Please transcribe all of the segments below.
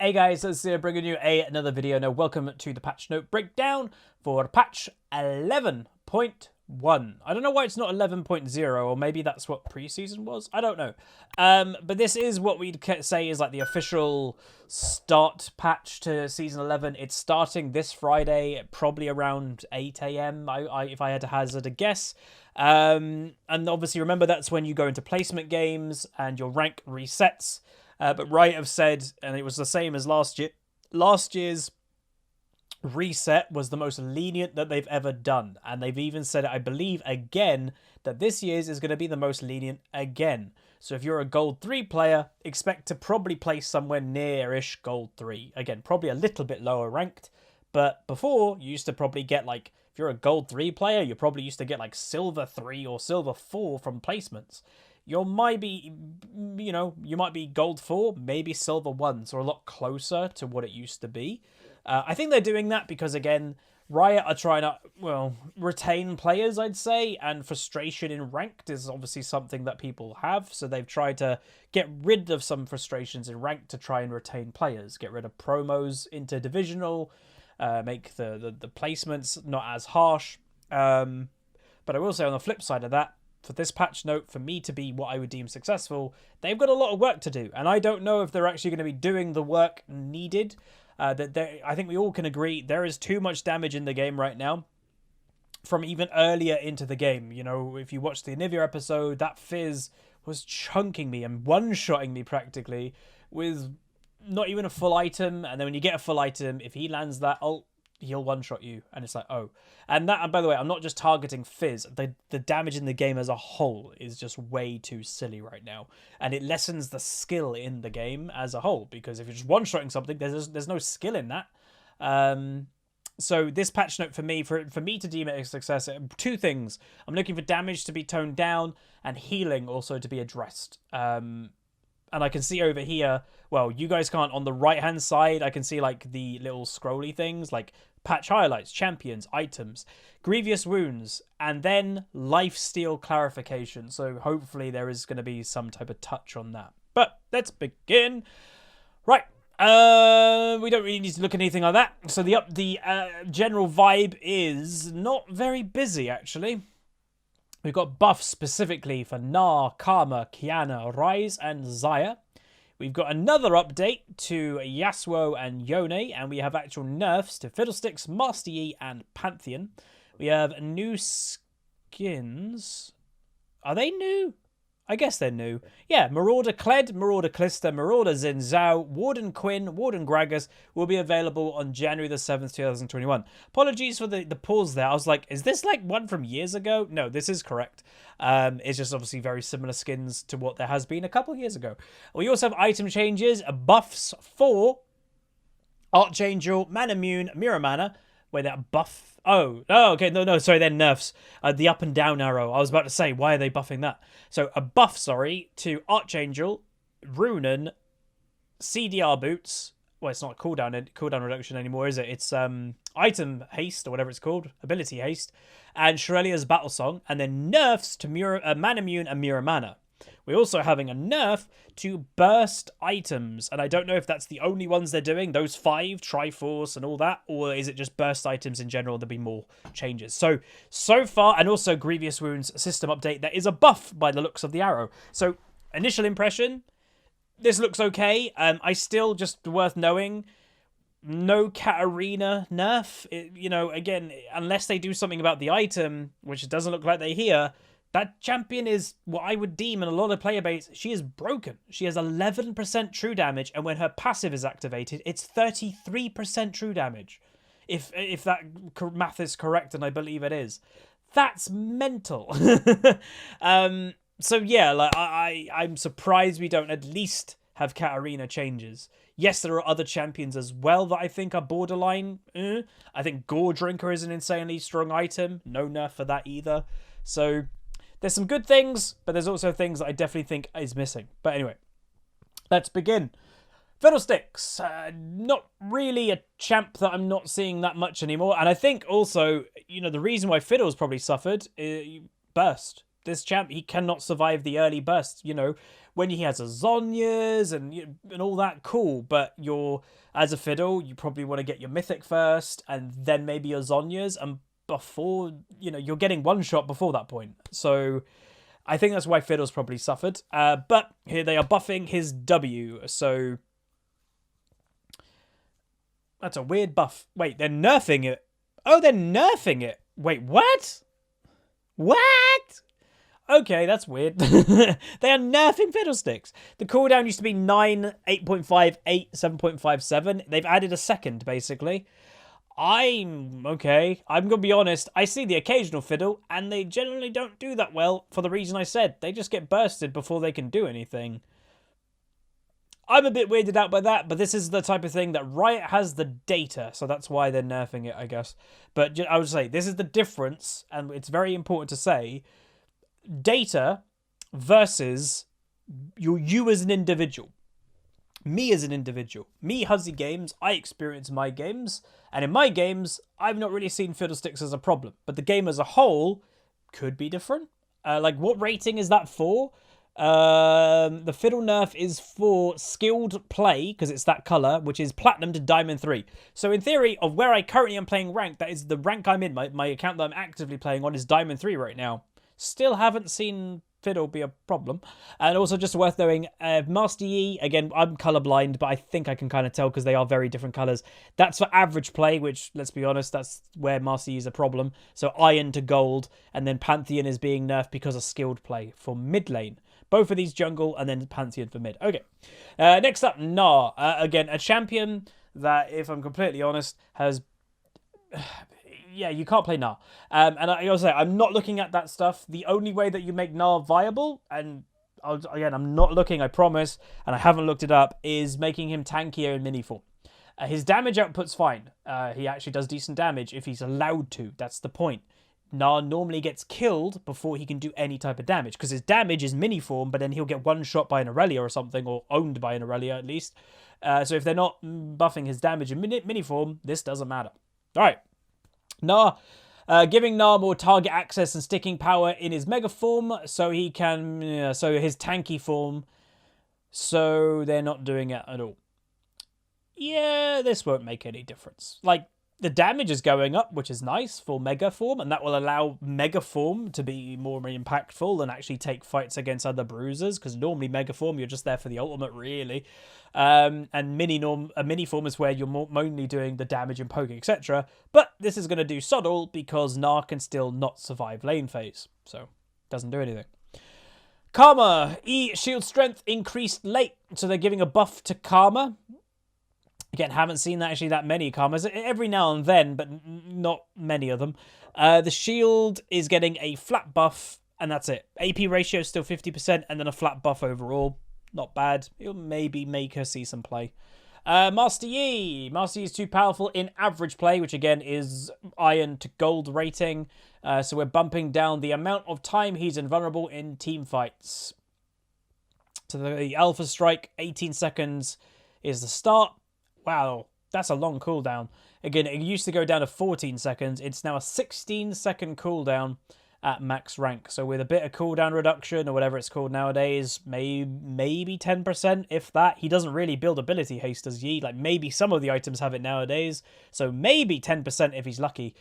Hey guys, it's bringing you another video. Now, welcome to the patch note breakdown for patch 11.1. I don't know why it's not 11.0, or maybe that's what preseason was. I don't know. But this is what we'd say is like the official start patch to season 11. It's starting this Friday, probably around 8 a.m. if I had to hazard a guess. And obviously, remember that's when you go into placement games and your rank resets. But Riot have said, and it was the same as last year, last year's reset was the most lenient that they've ever done. And they've even said, I believe, again, that this year's is going to be the most lenient again. So if you're a Gold 3 player, expect to probably place somewhere near-ish Gold 3. Again, probably a little bit lower ranked. But before, you used to probably get, like, if you're a Gold 3 player, you probably used to get, like, Silver 3 or Silver 4 from placements. You might be, you might be Gold 4, maybe Silver 1, so a lot closer to what it used to be. I think they're doing that because, again, Riot are trying to, well, retain players, I'd say, and frustration in ranked is obviously something that people have, so they've tried to get rid of some frustrations in ranked to try and retain players, get rid of promos into divisional, make the placements not as harsh. But I will say on the flip side of that, for this patch note, for me to be what I would deem successful, they've got a lot of work to do. And I don't know if they're actually going to be doing the work needed. I think we all can agree there is too much damage in the game right now from even earlier into the game. You know, if you watch the Anivia episode, that Fizz was chunking me and one-shotting me practically with not even a full item. And then when you get a full item, if he lands that ult, he'll one-shot you, and it's like, oh. And by the way, I'm not just targeting Fizz. The damage in the game as a whole is just way too silly right now, and it lessens the skill in the game as a whole, because if you're just one-shotting something, there's no skill in that. So this patch note for me to deem it a success, two things. I'm looking for damage to be toned down and healing also to be addressed. And I can see over here, well, you guys can't, on the right-hand side, I can see, like, the little scrolly things, like patch highlights, champions, items, Grievous Wounds, and then lifesteal clarification. So hopefully there is going to be some type of touch on that. But let's begin. Right. We don't really need to look at anything like that. So the general vibe is not very busy, actually. We've got buffs specifically for Gnar, Karma, Kiana, Rise, and Xayah. We've got another update to Yasuo and Yone, and we have actual nerfs to Fiddlesticks, Master Yi, and Pantheon. We have new skins. Are they new? I guess they're new. Yeah, Marauder Kled, Marauder Clister, Marauder Xin Zhao, Warden Quinn, Warden Gragas will be available on January the 7th, 2021. Apologies for the pause there. I was like, is this like one from years ago? No, this is correct. It's just obviously very similar skins to what there has been a couple of years ago. We also have item changes, buffs for Archangel, Manamune, Miramana, where that buff... Oh, okay, no, sorry, they're nerfs. The up and down arrow. I was about to say, why are they buffing that? So, a buff, sorry, to Archangel, Ruden, CDR boots. Well, it's not cooldown reduction anymore, is it? It's item haste, or whatever it's called. Ability haste. And Shurelia's battle song. And then nerfs to Manamune and Miramana. We're also having a nerf to burst items. And I don't know if that's the only ones they're doing, those 5, Triforce and all that, or is it just burst items in general? There'll be more changes. So far, and also Grievous Wounds system update, there is a buff by the looks of the arrow. So, initial impression, this looks okay. I still, just worth knowing, no Katarina Nerf. Again, unless they do something about the item, which it doesn't look like they here, that champion is what I would deem in a lot of player base. She is broken. She has 11% true damage, and when her passive is activated, it's 33% true damage. If that math is correct, and I believe it is. That's mental. So yeah, like I'm surprised we don't at least have Katarina changes. Yes, there are other champions as well that I think are borderline. I think Gore Drinker is an insanely strong item. No nerf for that either. So there's some good things, but there's also things that I definitely think is missing. But anyway, let's begin. Fiddlesticks, not really a champ that I'm not seeing that much anymore. And I think also, the reason why Fiddle's probably suffered, burst. This champ, he cannot survive the early bursts, when he has a Zhonya's and all that, cool. But as a Fiddle, you probably want to get your Mythic first, and then maybe your Zhonya's, and before, you're getting one shot before that point. So I think that's why Fiddle's probably suffered. But here they are buffing his W, so that's a weird buff. Wait, they're nerfing it. Oh, they're nerfing it. Wait, what? What? Okay, that's weird. They are nerfing Fiddlesticks. The cooldown used to be 9, 8.5, 8, 7.57. They've added a second, basically. I'm okay. I'm going to be honest. I see the occasional Fiddle, and they generally don't do that well for the reason I said. They just get bursted before they can do anything. I'm a bit weirded out by that, but this is the type of thing that Riot has the data, so that's why they're nerfing it, I guess. But I would say this is the difference, and it's very important to say, data versus you as an individual. Me as an individual. Me, HuzzyGames, I experience my games, and in my games, I've not really seen Fiddlesticks as a problem, but the game as a whole could be different. Like, what rating is that for? The Fiddle nerf is for skilled play, because it's that color, which is Platinum to Diamond 3. So in theory, of where I currently am playing rank, that is the rank I'm in. My account that I'm actively playing on is Diamond 3 right now. Still haven't seen Fiddle be a problem. And also just worth knowing, Master Yi, again, I'm colorblind, but I think I can kind of tell because they are very different colors. That's for average play, which, let's be honest, that's where Master Yi is a problem. So Iron to Gold, and then Pantheon is being nerfed because of skilled play for mid lane. Both of these jungle, and then Pantheon for mid. Okay. Next up, Gnar. Again, a champion that, if I'm completely honest, has... yeah, you can't play Gnar. And I gotta say, I'm not looking at that stuff. The only way that you make Gnar viable, and again, I'm not looking, I promise, and I haven't looked it up, is making him tankier in mini form. His damage output's fine. He actually does decent damage if he's allowed to. That's the point. Gnar normally gets killed before he can do any type of damage, because his damage is mini form, but then he'll get one shot by an Aurelia or something, or owned by an Aurelia at least. So if they're not buffing his damage in mini form, this doesn't matter. All right. Gnar, giving Gnar more target access and sticking power in his mega form, so he can, so his tanky form, so they're not doing it at all. Yeah, this won't make any difference. Like, the damage is going up, which is nice for Mega Form, and that will allow Mega Form to be more impactful and actually take fights against other bruisers, because normally Mega Form, you're just there for the ultimate, really. And Mini Form is where you're mainly doing the damage and poking, etc. But this is going to do subtle, because Gnar can still not survive lane phase, so doesn't do anything. Karma. Shield strength increased late, so they're giving a buff to Karma. Again, haven't seen that many Karmas. Every now and then, but not many of them. The shield is getting a flat buff, and that's it. AP ratio is still 50%, and then a flat buff overall. Not bad. It'll maybe make her see some play. Master Yi. Master Yi is too powerful in average play, which again is Iron to Gold rating. So we're bumping down the amount of time he's invulnerable in team fights. So the Alpha Strike, 18 seconds is the start. Wow, that's a long cooldown. Again, it used to go down to 14 seconds. It's now a 16-second cooldown at max rank. So with a bit of cooldown reduction, or whatever it's called nowadays, maybe 10%, if that. He doesn't really build ability haste as Yi. Like, maybe some of the items have it nowadays. So maybe 10% if he's lucky.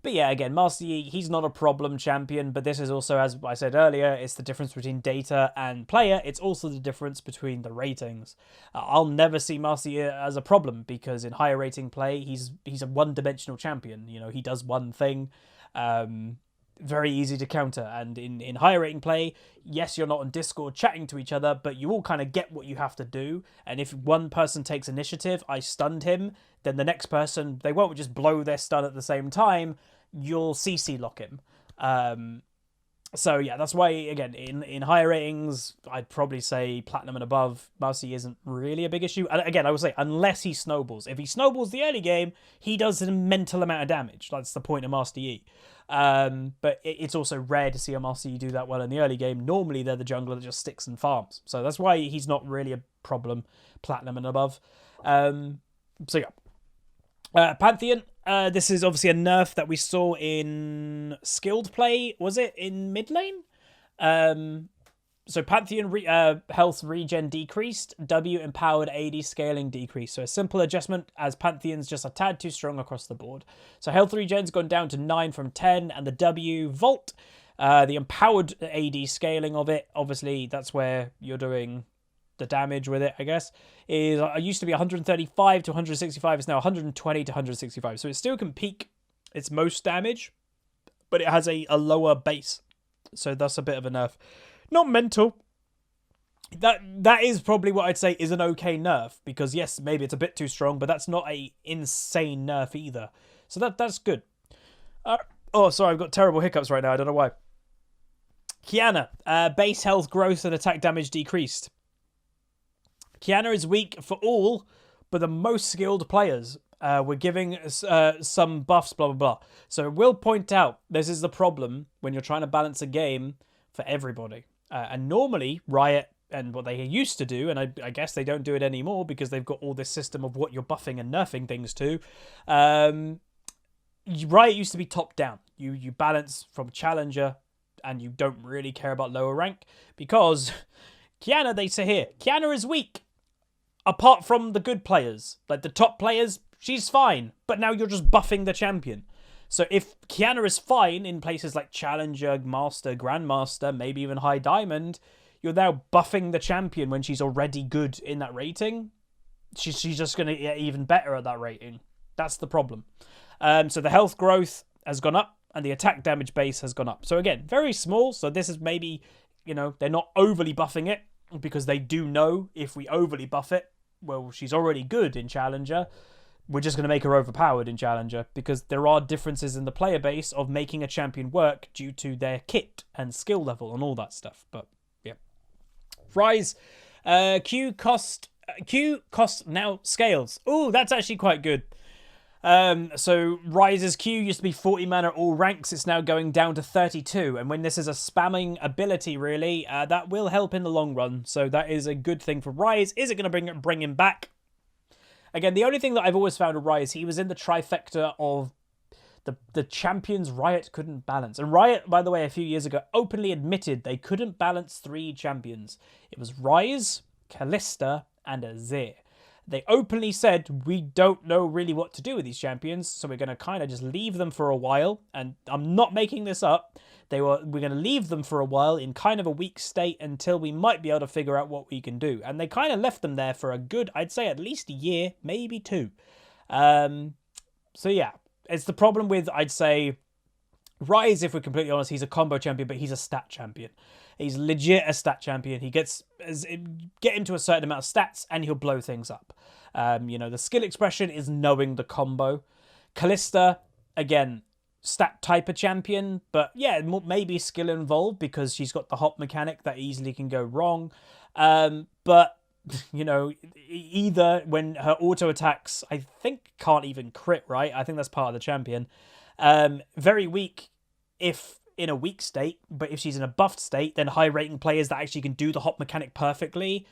But yeah, again, Master Yi, he's not a problem champion, but this is also, as I said earlier, it's the difference between data and player. It's also the difference between the ratings. I'll never see Master Yi as a problem, because in higher rating play, he's a one-dimensional champion. You know, he does one thing, very easy to counter. And in higher rating play, yes, you're not on Discord chatting to each other, but you all kind of get what you have to do. And if one person takes initiative, I stunned him, then the next person, they won't just blow their stun at the same time. You'll CC lock him. So yeah, that's why, again, in higher ratings, I'd probably say Platinum and above, Master Yi isn't really a big issue. And again, I would say, unless he snowballs. If he snowballs the early game, he does a mental amount of damage. That's the point of Master Yi. But it's also rare to see a Master Yi do that well in the early game. Normally, they're the jungler that just sticks and farms. So that's why he's not really a problem, Platinum and above. So yeah. Pantheon. This is obviously a nerf that we saw in skilled play. Was it in mid lane? So Pantheon health regen decreased, W empowered AD scaling decreased. So a simple adjustment as Pantheon's just a tad too strong across the board. So health regen's gone down to 9 from 10, and the W Vault, the empowered AD scaling of it, obviously that's where you're doing the damage with it, I guess, is it used to be 135 to 165, it's now 120 to 165. So it still can peak its most damage, but it has a lower base. So that's a bit of a nerf. Not mental. That is probably what I'd say is an okay nerf, because yes, maybe it's a bit too strong, but that's not a insane nerf either. So that's good. Oh, sorry, I've got terrible hiccups right now. I don't know why. Kiana, base health growth and attack damage decreased. Kiana is weak for all but the most skilled players. We're giving some buffs, blah, blah, blah. So we'll point out, this is the problem when you're trying to balance a game for everybody. And normally, Riot, and what they used to do, and I guess they don't do it anymore because they've got all this system of what you're buffing and nerfing things to. Riot used to be top down. You balance from challenger, and you don't really care about lower rank, because Kiana, they say here, Kiana is weak. Apart from the good players, like the top players, she's fine. But now you're just buffing the champion. So if Kiana is fine in places like Challenger, Master, Grandmaster, maybe even High Diamond, you're now buffing the champion when she's already good in that rating. She's just going to get even better at that rating. That's the problem. So the health growth has gone up, and the attack damage base has gone up. So again, very small. So this is maybe, they're not overly buffing it, because they do know if we overly buff it, well, she's already good in Challenger. We're just going to make her overpowered in Challenger, because there are differences in the player base of making a champion work due to their kit and skill level and all that stuff. But yeah, Rise, Q cost now scales. Oh, that's actually quite good. So Rise's Q used to be 40 mana all ranks. It's now going down to 32. And when this is a spamming ability, really, that will help in the long run. So that is a good thing for Rise. Is it going to bring him back? Again, the only thing that I've always found with Rise, he was in the trifecta of the champions Riot couldn't balance. And Riot, by the way, a few years ago, openly admitted they couldn't balance 3 champions. It was Rise, Kalista, and Azir. They openly said, we don't know really what to do with these champions, so we're going to kind of just leave them for a while. And I'm not making this up. We're going to leave them for a while in kind of a weak state until we might be able to figure out what we can do. And they kind of left them there for a good, I'd say at least a year, maybe 2. So yeah, it's the problem with, I'd say, Rise, if we're completely honest, he's a combo champion, but he's a stat champion. He's legit a stat champion. He get him to a certain amount of stats and he'll blow things up. The skill expression is knowing the combo. Kalista, again, stat type of champion, but yeah, maybe skill involved because she's got the hop mechanic that easily can go wrong. But, either when her auto attacks, I think can't even crit, right? I think that's part of the champion. Very weak if in a weak state, but if she's in a buffed state, then high rating players that actually can do the hop mechanic perfectly,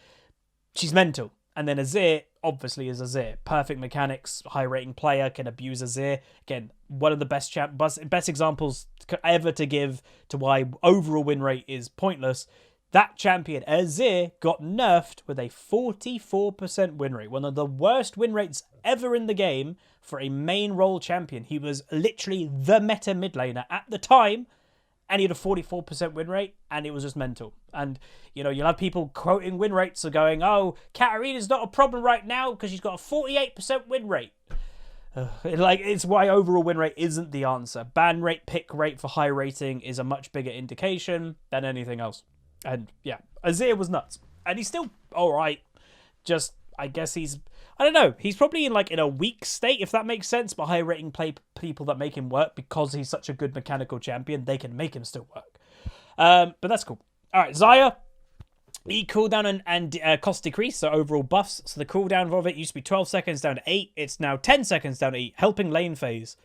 she's mental. And then Azir, obviously, is Azir. Perfect mechanics, high rating player, can abuse Azir. Again, one of the best examples ever to give to why overall win rate is pointless. That champion, Azir, got nerfed with a 44% win rate. One of the worst win rates ever in the game for a main role champion. He was literally the meta mid laner at the time, and he had a 44% win rate, and it was just mental. And, you'll have people quoting win rates or going, oh, Katarina's not a problem right now because she's got a 48% win rate. It's why overall win rate isn't the answer. Ban rate, pick rate for high rating is a much bigger indication than anything else. And, yeah, Azir was nuts. And he's still all right. Just, I guess I don't know. He's probably in a weak state, if that makes sense. But high rating people that make him work because he's such a good mechanical champion, they can make him still work. But that's cool. All right, Xayah. E cooldown and cost decrease, so overall buffs. So the cooldown of it used to be 12 seconds down to 8. It's now 10 seconds down to 8, helping lane phase.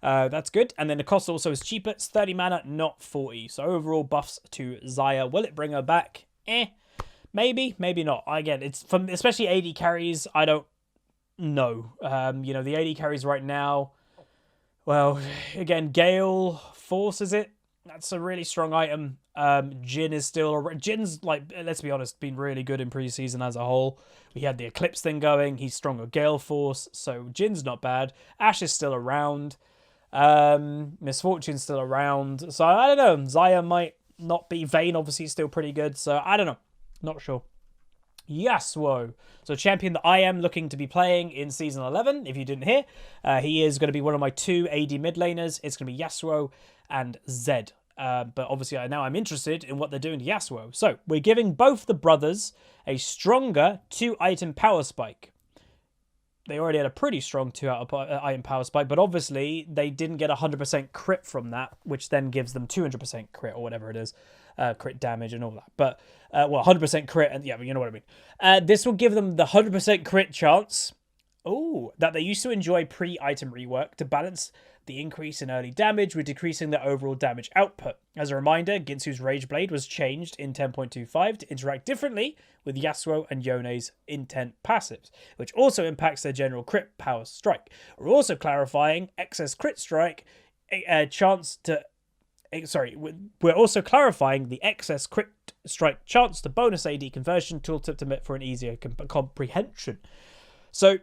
That's good. And then the cost also is cheaper. It's 30 mana, not 40. So overall buffs to Xayah. Will it bring her back? Maybe, maybe not. Again, it's from especially AD carries. I don't know. The AD carries right now. Well, again, Gale forces it. That's a really strong item. Jin is still... Jin's, like, let's be honest, been really good in preseason as a whole. We had the Eclipse thing going. He's strong with Gale Force, so Jin's not bad. Ash is still around. Misfortune's still around. So, I don't know. Zaya might not be. Vayne, obviously, is still pretty good. So, I don't know. Not sure. Yasuo. So, champion that I am looking to be playing in Season 11, if you didn't hear. He is going to be one of my 2 AD mid laners. It's going to be Yasuo and Zed. But obviously now I'm interested in what they're doing to Yasuo. So we're giving both the brothers a stronger 2-item power spike. They already had a pretty strong 2-item power spike, but obviously they didn't get 100% crit from that, which then gives them 200% crit or whatever it is, crit damage and all that. But, well, 100% crit, and yeah, you know what I mean. This will give them the 100% crit chance, that they used to enjoy pre-item rework to balance the increase in early damage with decreasing their overall damage output. As a reminder, Ginsu's Rage Blade was changed in 10.25 to interact differently with Yasuo and Yone's intent passives, which also impacts their general crit power strike. We're also clarifying excess crit strike chance to... Sorry, we're also clarifying the excess crit strike chance to bonus AD conversion tooltip to for an easier comprehension. So...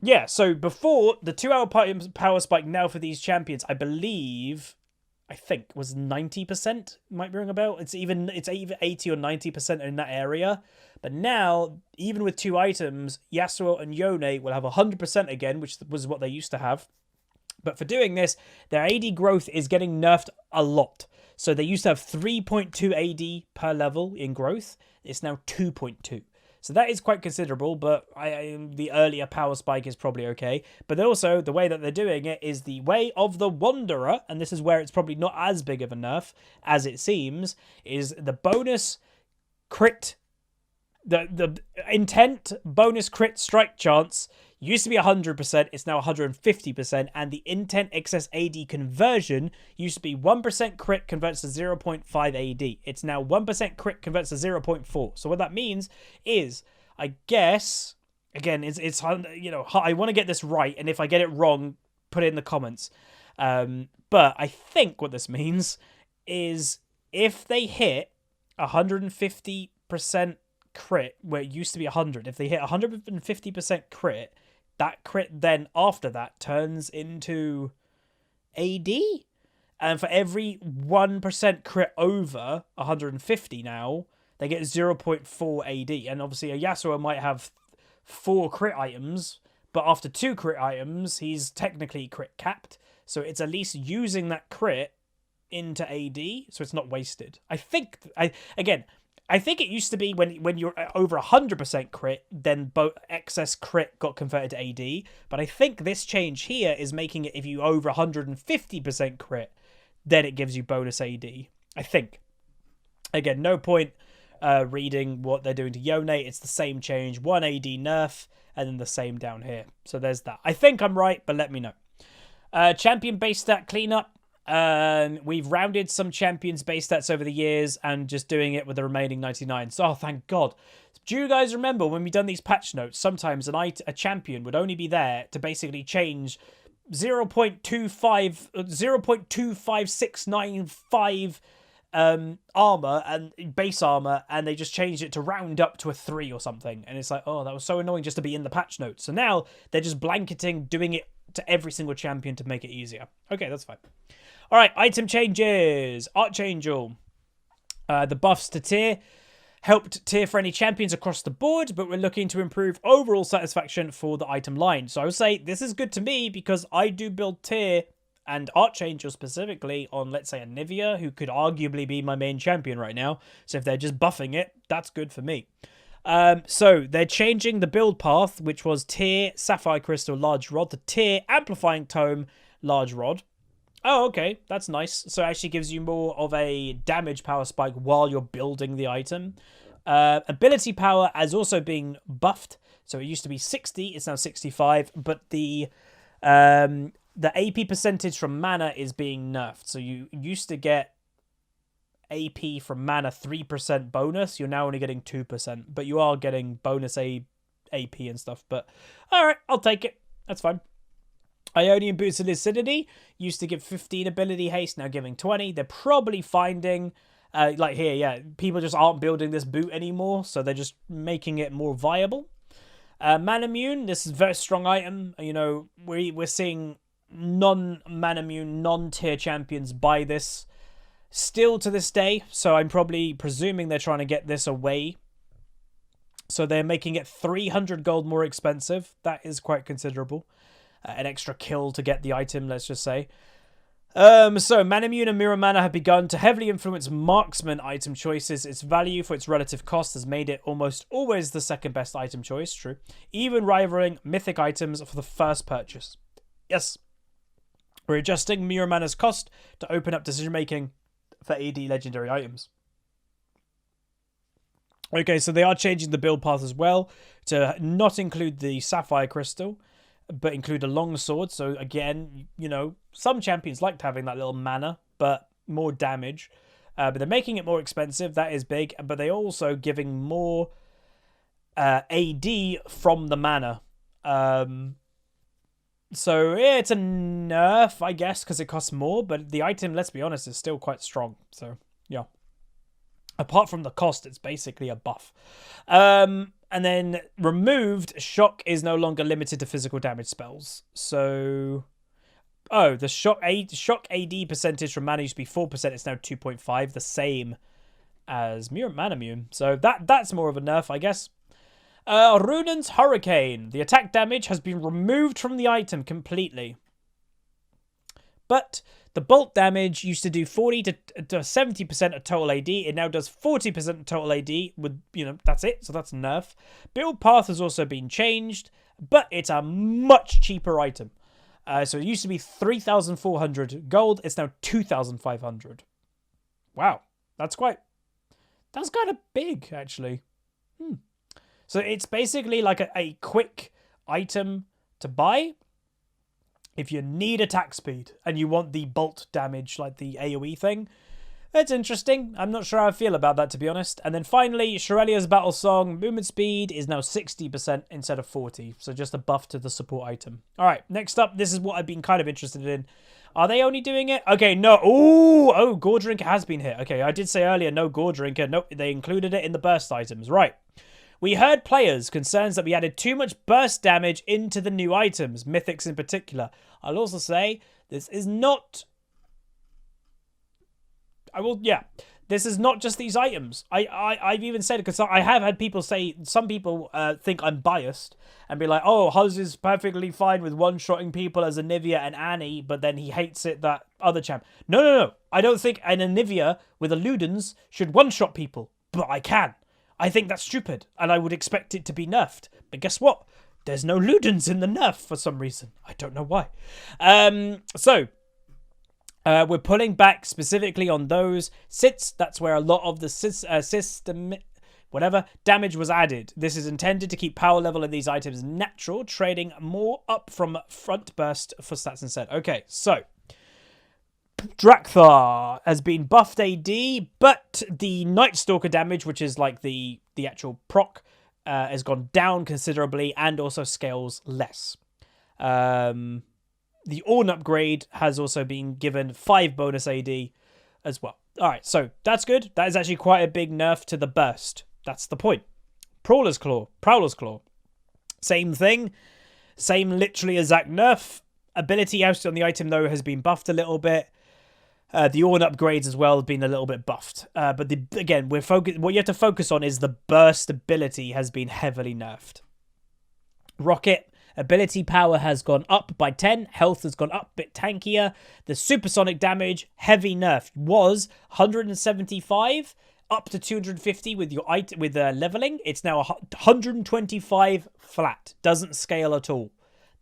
yeah, so before, the 2-hour power spike now for these champions, I think, was 90%, might ring a bell. It's either 80 or 90% in that area. But now, even with 2 items, Yasuo and Yone will have 100% again, which was what they used to have. But for doing this, their AD growth is getting nerfed a lot. So they used to have 3.2 AD per level in growth. It's now 2.2. So that is quite considerable, but the earlier power spike is probably okay. But also, the way that they're doing it is the way of the Wanderer, and this is where it's probably not as big of a nerf as it seems, is the bonus crit, the intent bonus crit strike chance used to be 100%, it's now 150%, and the intent excess AD conversion used to be 1% crit converts to 0.5 AD. It's now 1% crit converts to 0.4. So what that means is, I guess, again, it's you know, I want to get this right, and if I get it wrong, put it in the comments. But I think what this means is if they hit 150% crit, where it used to be 100, if they hit 150% crit, that crit then after that turns into AD. And for every 1% crit over 150 now, they get 0.4 AD. And obviously a Yasuo might have 4 crit items, but after 2 crit items, he's technically crit capped. So it's at least using that crit into AD, so it's not wasted. I think it used to be when you're over 100% crit, then both excess crit got converted to AD. But I think this change here is making it if you over 150% crit, then it gives you bonus AD. I think. Again, no point reading what they're doing to Yone. It's the same change. 1 AD nerf, and then the same down here. So there's that. I think I'm right, but let me know. Champion base stat cleanup. We've rounded some champions base stats over the years and just doing it with the remaining 99. So, thank God. Do you guys remember when we done these patch notes, sometimes a champion would only be there to basically change 0.25695 armor and base armor, and they just changed it to round up to a 3 or something. And it's like, oh, that was so annoying just to be in the patch notes. So now they're just blanketing, doing it to every single champion to make it easier. Okay, that's fine. All right, item changes. Archangel. The buffs to tier helped tier for any champions across the board, but we're looking to improve overall satisfaction for the item line. So I would say this is good to me because I do build tier and Archangel specifically on, let's say, a Nivea, who could arguably be my main champion right now. So if they're just buffing it, that's good for me. So they're changing the build path, which was tier Sapphire Crystal Large Rod to tier Amplifying Tome Large Rod. Oh, okay, that's nice. So it actually gives you more of a damage power spike while you're building the item. Ability power has also been buffed. So it used to be 60, it's now 65, but the AP percentage from mana is being nerfed. So you used to get AP from mana 3% bonus. You're now only getting 2%, but you are getting bonus AP and stuff. But all right, I'll take it. That's fine. Ionian Boots of Lucidity used to give 15 ability haste, now giving 20. They're probably finding, like here, yeah, people just aren't building this boot anymore, so they're just making it more viable. Manamune, this is a very strong item. You know, we're seeing non-Manamune, non-tier champions buy this still to this day, so I'm probably presuming they're trying to get this away. So they're making it 300 gold more expensive. That is quite considerable. An extra kill to get the item, let's just say. So Manamune and Mirror Mana have begun to heavily influence marksman item choices. Its value for its relative cost has made it almost always the second best item choice, true. Even rivaling mythic items for the first purchase. Yes. We're adjusting Mirror Mana's cost to open up decision making for AD legendary items. Okay, so they are changing the build path as well to not include the Sapphire Crystal, but include a longsword. So again, you know, some champions liked having that little mana, but more damage. But they're making it more expensive. That is big. But they're also giving more AD from the mana. So yeah, it's a nerf, I guess, because it costs more. But the item, let's be honest, is still quite strong. So yeah. Apart from the cost, it's basically a buff. And then removed, shock is no longer limited to physical damage spells. So, oh, the shock AD percentage from mana used to be 4%. It's now 2.5, the same as Manamune. So that's more of a nerf, I guess. Ruden's Hurricane. The attack damage has been removed from the item completely. But the bolt damage used to do 40 to 70% of total AD. It now does 40% of total AD with, you know, that's it. So that's nerf. Build path has also been changed, but it's a much cheaper item. So it used to be 3,400 gold. It's now 2,500. Wow. That's kind of big, actually. So it's basically like a quick item to buy. If you need attack speed and you want the bolt damage, like the AoE thing, it's interesting. I'm not sure how I feel about that, to be honest. And then finally, Shurelia's Battle Song movement speed is now 60% instead of 40. So just a buff to the support item. All right, next up, this is what I've been kind of interested in. Are they only doing it? Okay, no. Ooh, oh, Gore Drinker has been hit. Okay, I did say earlier, no Gore Drinker. Nope, they included it in the burst items. Right. We heard players' concerns that we added too much burst damage into the new items, mythics in particular. I'll also say, this is not... This is not just these items. I've even said it, because I have had people say, some people think I'm biased, and be like, oh, Huzz is perfectly fine with one-shotting people as Anivia and Annie, but then he hates it that other champ. No. I don't think an Anivia with a Ludens should one-shot people, but I can. I think that's stupid, and I would expect it to be nerfed. But guess what? There's no Ludens in the nerf for some reason. I don't know why. We're pulling back specifically on those sits. That's where a lot of the system, damage was added. This is intended to keep power level in these items natural, trading more up from front burst for stats instead. Okay, so... Drakthar has been buffed AD, but the Night Stalker damage, which is like the actual proc, has gone down considerably and also scales less. The Ornn upgrade has also been given 5 bonus AD as well. Alright, so that's good. That is actually quite a big nerf to the burst. That's the point. Prowler's Claw. Same thing. Same literally exact nerf. Ability ousted on the item, though, has been buffed a little bit. The Ornn upgrades as well have been a little bit buffed. But again, what you have to focus on is the burst ability has been heavily nerfed. Rocket ability power has gone up by 10. Health has gone up a bit tankier. The supersonic damage, heavy nerf, was 175 up to 250 with your item with leveling. It's now 125 flat. Doesn't scale at all.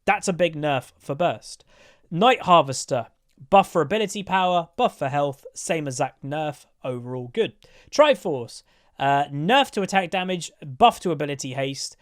That's a big nerf for burst. Night Harvester. Buff for ability power, buff for health, same exact nerf, overall good. Triforce, nerf to attack damage, buff to ability haste.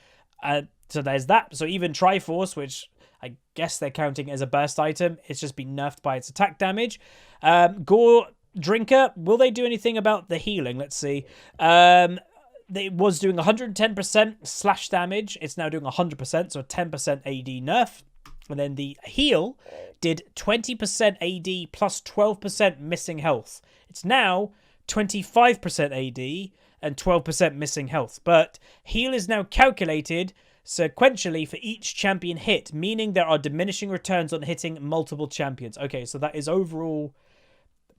So there's that. So even Triforce, which I guess they're counting as a burst item, it's just been nerfed by its attack damage. Gore Drinker, will they do anything about the healing? Let's see. It was doing 110% slash damage. It's now doing 100%, so a 10% AD nerf. And then the heal did 20% AD plus 12% missing health. It's now 25% AD and 12% missing health. But heal is now calculated sequentially for each champion hit, meaning there are diminishing returns on hitting multiple champions. Okay, so that is overall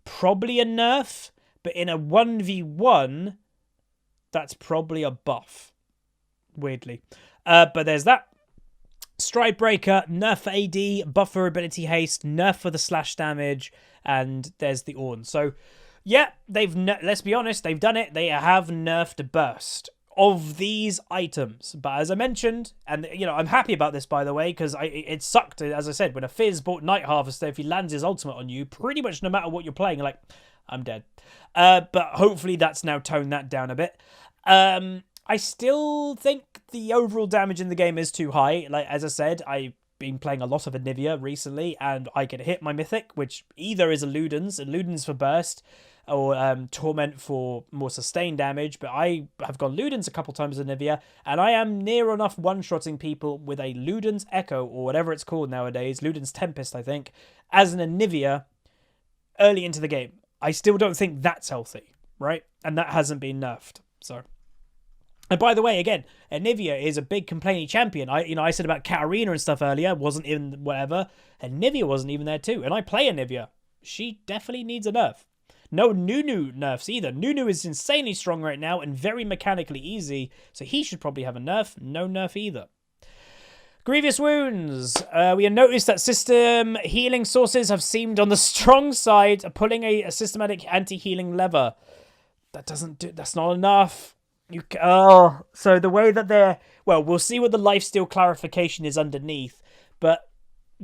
probably a nerf, but in a 1v1, that's probably a buff. Weirdly. But there's that. Stride Breaker, nerf for AD, buff for ability haste, nerf for the slash damage, and there's the Ornn. So, yeah, let's be honest, they've done it. They have nerfed burst of these items. But as I mentioned, and you know, I'm happy about this, by the way, because it sucked, as I said, when a Fizz bought Night Harvester, if he lands his ultimate on you, pretty much no matter what you're playing, like, I'm dead. But hopefully that's now toned that down a bit. I still think the overall damage in the game is too high. Like, as I said, I've been playing a lot of Anivia recently, and I can hit my Mythic, which either is Ludens for burst, or Torment for more sustained damage, but I have gone Ludens a couple times in Anivia, and I am near enough one-shotting people with a Ludens Echo, or whatever it's called nowadays, Ludens Tempest, I think, as an Anivia early into the game. I still don't think that's healthy, right? And that hasn't been nerfed, so... And by the way, again, Anivia is a big complaining champion. I said about Katarina and stuff earlier, wasn't in whatever. Anivia wasn't even there too. And I play Anivia. She definitely needs a nerf. No Nunu nerfs either. Nunu is insanely strong right now and very mechanically easy, so he should probably have a nerf. No nerf either. Grievous Wounds. We have noticed that system healing sources have seemed on the strong side, pulling a systematic anti-healing lever. That's not enough. So the way that they're... Well, we'll see what the lifesteal clarification is underneath, but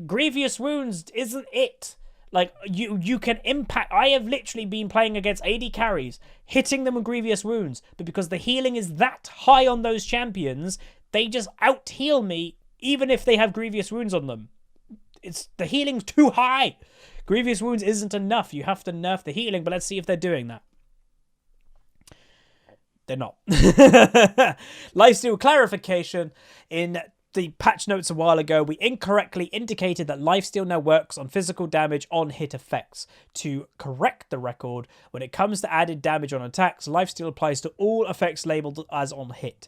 Grievous Wounds isn't it. Like, you can impact... I have literally been playing against AD carries, hitting them with Grievous Wounds, but because the healing is that high on those champions, they just out-heal me, even if they have Grievous Wounds on them. The healing's too high. Grievous Wounds isn't enough. You have to nerf the healing, but let's see if they're doing that. They're not. Lifesteal clarification. In the patch notes a while ago, we incorrectly indicated that lifesteal now works on physical damage on hit effects. To correct the record, when it comes to added damage on attacks, lifesteal applies to all effects labeled as on hit,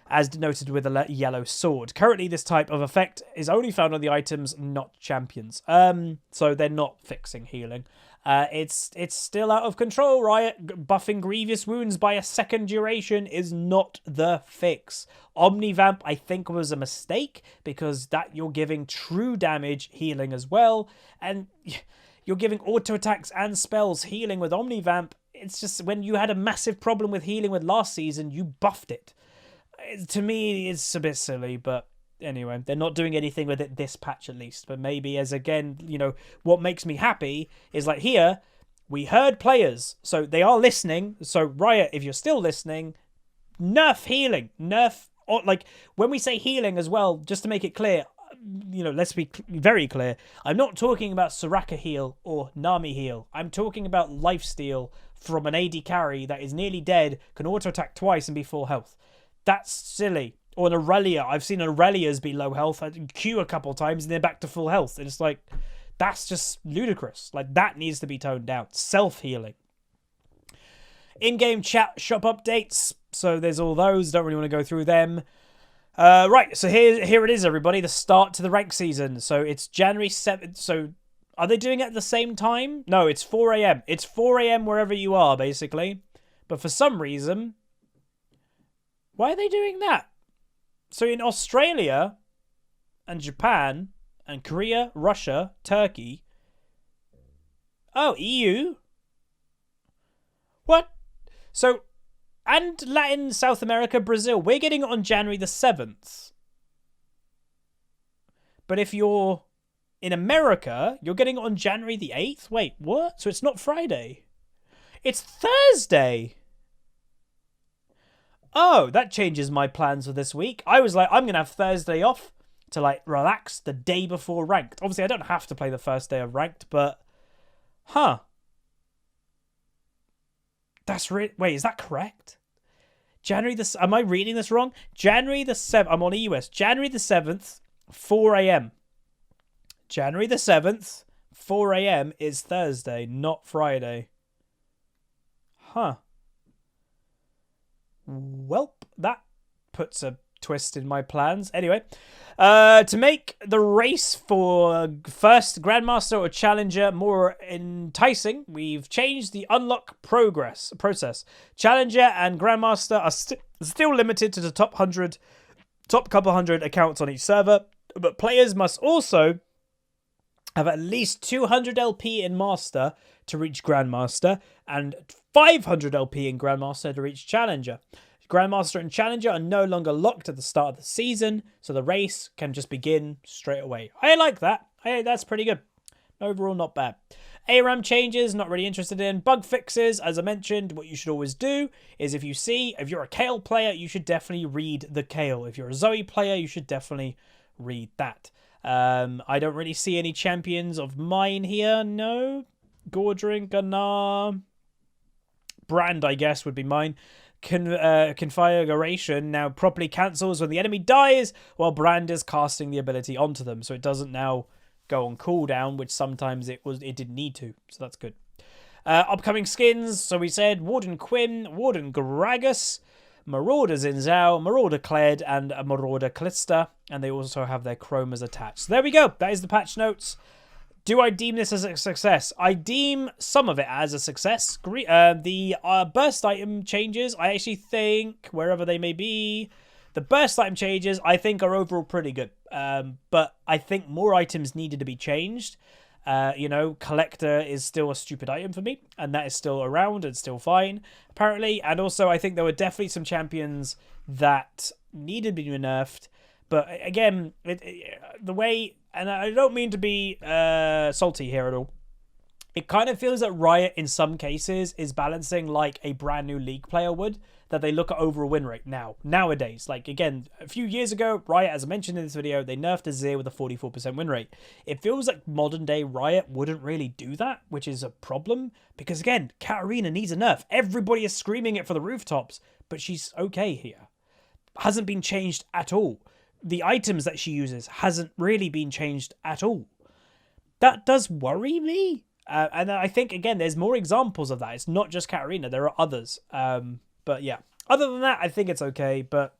as denoted with a yellow sword. Currently, this type of effect is only found on the items, not champions. So they're not fixing healing. It's still out of control, Riot. Buffing Grievous Wounds by a second duration is not the fix. Omnivamp, I think, was a mistake, because that you're giving true damage healing as well, and you're giving auto attacks and spells healing with Omnivamp. It's just, when you had a massive problem with healing with last season, you buffed it. To me, it's a bit silly, but anyway, they're not doing anything with it this patch at least. But maybe, as again, you know, what makes me happy is, like, here, we heard players, so they are listening. So Riot, if you're still listening, nerf healing. Nerf, or, like, when we say healing as well, just to make it clear, you know, let's be very clear. I'm not talking about Soraka heal or Nami heal. I'm talking about lifesteal from an AD carry that is nearly dead, can auto-attack twice and be full health. That's silly. Or an Aurelia. I've seen Aurelias be low health. I Q a couple times and they're back to full health. And it's like, that's just ludicrous. Like, that needs to be toned down. Self-healing. In-game chat shop updates. So there's all those. Don't really want to go through them. Right, so here it is, everybody. The start to the rank season. So it's January 7th. So are they doing it at the same time? No, it's 4 a.m. It's 4 a.m. wherever you are, basically. But for some reason... Why are they doing that? So in Australia and Japan and Korea, Russia, Turkey... Oh, EU? What? So, and Latin, South America, Brazil, we're getting it on January the 7th. But if you're in America, you're getting it on January the 8th? Wait, what? So it's not Friday. It's Thursday. Oh, that changes my plans for this week. I was like, I'm going to have Thursday off to, like, relax the day before Ranked. Obviously, I don't have to play the first day of Ranked, but... Huh. That's Wait, is that correct? January the... Am I reading this wrong? January the 7th... I'm on EUS. January the 7th, 4 a.m. January the 7th, 4 a.m. is Thursday, not Friday. Huh. Welp, that puts a twist in my plans. Anyway, to make the race for first Grandmaster or Challenger more enticing, we've changed the unlock process. Challenger and Grandmaster are still limited to the top couple hundred accounts on each server, but players must also have at least 200 LP in Master to reach Grandmaster and 500 LP in Grandmaster to reach Challenger. Grandmaster and Challenger are no longer locked at the start of the season, so the race can just begin straight away. I like that. That's pretty good. Overall, not bad. ARAM changes, not really interested in. Bug fixes, as I mentioned, what you should always do is if you're a Kayle player, you should definitely read the Kayle. If you're a Zoe player, you should definitely read that. I don't really see any champions of mine here. No. Gordring, Gunnar, Brand, I guess, would be mine. Configuration now properly cancels when the enemy dies, while Brand is casting the ability onto them, so it doesn't now go on cooldown, which sometimes it didn't need to, so that's good. Upcoming skins, so we said Warden Quinn, Warden Gragas, Marauder Zinzao, Marauder Kled, and a Marauder Calista, and they also have their chromas attached. So there we go. That is the patch notes. Do I deem this as a success? I deem some of it as a success. The burst item changes, I actually think, wherever they may be, the burst item changes, I think, are overall pretty good. But I think more items needed to be changed. Collector is still a stupid item for me, and that is still around and still fine, apparently. And also, I think there were definitely some champions that needed to be nerfed. But again, the way, and I don't mean to be salty here at all, it kind of feels that Riot in some cases is balancing like a brand new League player would, that they look at overall win rate nowadays. Like, again, a few years ago, Riot, as I mentioned in this video, they nerfed Azir with a 44% win rate. It feels like modern day Riot wouldn't really do that, which is a problem, because again, Katarina needs a nerf. Everybody is screaming it for the rooftops, but she's okay here. Hasn't been changed at all. The items that she uses hasn't really been changed at all. That does worry me. And I think, again, there's more examples of that. It's not just Katarina. There are others. But yeah, other than that, I think it's okay. But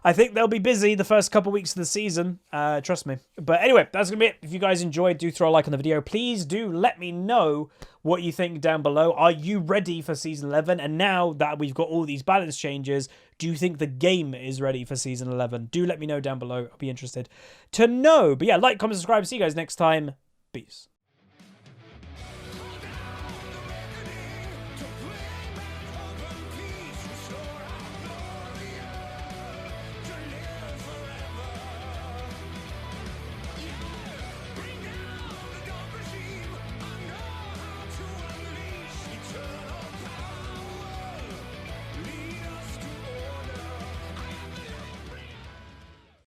I think they'll be busy the first couple weeks of the season. Trust me. But anyway, that's going to be it. If you guys enjoyed, do throw a like on the video. Please do let me know what you think down below. Are you ready for Season 11? And now that we've got all these balance changes, do you think the game is ready for Season 11? Do let me know down below. I'll be interested to know. But yeah, like, comment, subscribe. See you guys next time. Peace.